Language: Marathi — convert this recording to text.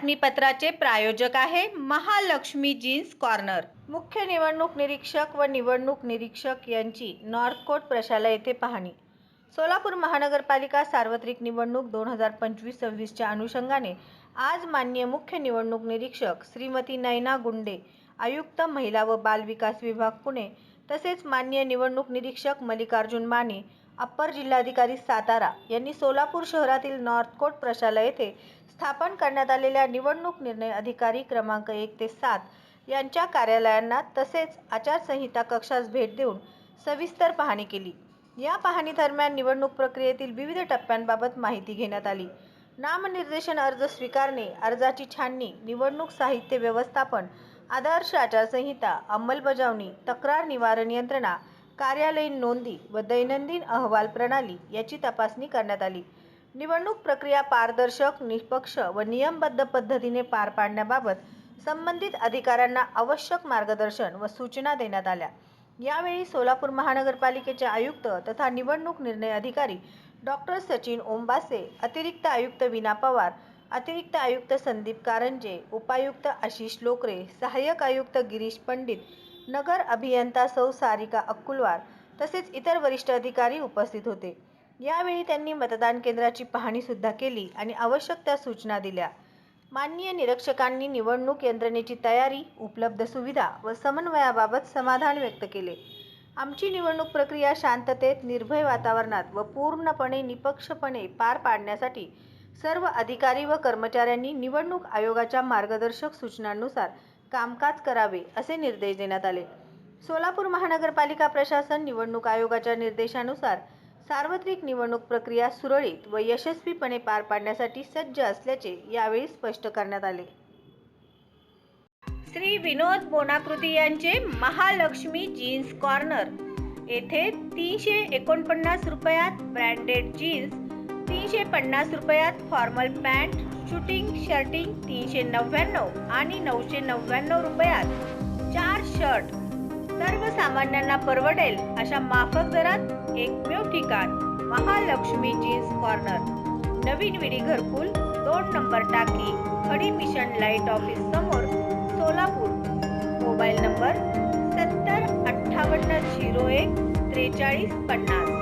बातमीपत्राचे प्रायोजक आहे महालक्ष्मी जीन्स कॉर्नर। मुख्य निवडणूक निरीक्षक व निवडणूक निरीक्षक यांची नॉर्थ कोट प्रशाला येथे पाहणी। सोलापूर महानगरपालिका सार्वत्रिक निवडणूक 2025-26 च्या अनुषंगाने आज माननीय मुख्य निवडणूक निरीक्षक श्रीमती नयना गुंडे, आयुक्त महिला व बाल विकास विभाग पुणे, तसेच माननीय निवडणूक निरीक्षक मल्लिकार्जुन माने, अप्पर जिल्हाधिकारी सातारा यांनी सोलापूर शहरातील नॉर्थ कोट प्रशाला येथे स्थापन करण्यात आलेल्या निवडणूक निर्णय अधिकारी क्रमांक 1 ते 7 यांच्या कार्यालयांना तसेच आचारसंहिता कक्षास भेट देऊन सविस्तर पाहणी केली। या पाहणी दरम्यान निवडणूक प्रक्रियेतील विविध टप्प्यांबाबत माहिती घेण्यात आली। नामनिर्देशन अर्ज स्वीकारणे, अर्जाची छाननी, निवडणूक साहित्य व्यवस्थापन, आदर्श आचारसंहिता अंमलबजावणी, तक्रार निवारण यंत्रणा, कार्यालयीन नोंदी व दैनंदिन अहवाल प्रणाली याची तपासणी करण्यात आली। निवडणूक प्रक्रिया पारदर्शक, निष्पक्ष व नियमबद्ध पद्धतीने पार पाडण्याबाबत संबंधित अधिकाऱ्यांना आवश्यक मार्गदर्शन व सूचना देण्यात आल्या। यावेळी सोलापूर महानगरपालिकेचे आयुक्त तथा निवडणूक निर्णय अधिकारी डॉक्टर सचिन ओंबासे, अतिरिक्त आयुक्त वीणा पवार, अतिरिक्त आयुक्त संदीप कारंजे, उपायुक्त आशिष लोकरे, सहाय्यक आयुक्त गिरीश पंडित, नगर अभियंता सौ सारिका अक्कुलवार तसेच इतर वरिष्ठ अधिकारी उपस्थित होते। यावेळी त्यांनी मतदान केंद्राची पाहणी सुद्धा केली आणि आवश्यक त्या सूचना दिल्या। माननीय निरीक्षकांनी निवडणूक यंत्रणेची तयारी, उपलब्ध सुविधा व समन्वयाबाबत समाधान व्यक्त केले। आमची निवडणूक प्रक्रिया शांततेत, निर्भय वातावरणात व पूर्णपणे निष्पक्षपणे पार पाडण्यासाठी सर्व अधिकारी व कर्मचाऱ्यांनी निवडणूक आयोगाच्या मार्गदर्शक सूचनांनुसार कामकाज करावे असे निर्देश देण्यात आले। सोलापूर महानगरपालिका प्रशासन निवडणूक आयोगाच्या निर्देशानुसार सार्वत्रिक निवडणूक प्रक्रिया सुरळीत व यशस्वीपणे पार पाडण्यासाठी सज्ज असल्याचे यावेळी स्पष्ट करण्यात आले। श्री विनोद बोनाकृती यांचे महालक्ष्मी जीन्स कॉर्नर येथे 349 रुपयात ब्रँडेड जीन्स, 350 रुपयात फॉर्मल पॅन्ट, शूटिंग शर्टिंग 399 आणि 999 रुपयात 4 शर्ट, सर्वसामान्यांना परवडेल अशा माफक दरात एकमेव ठिकाण महालक्ष्मी जीन्स कॉर्नर, नवीन विडी घरकुल, 2 नंबर टाकी, खडी मिशन लाईट ऑफिस समोर, सोलापूर। Mobile number 70 58 01 43 50।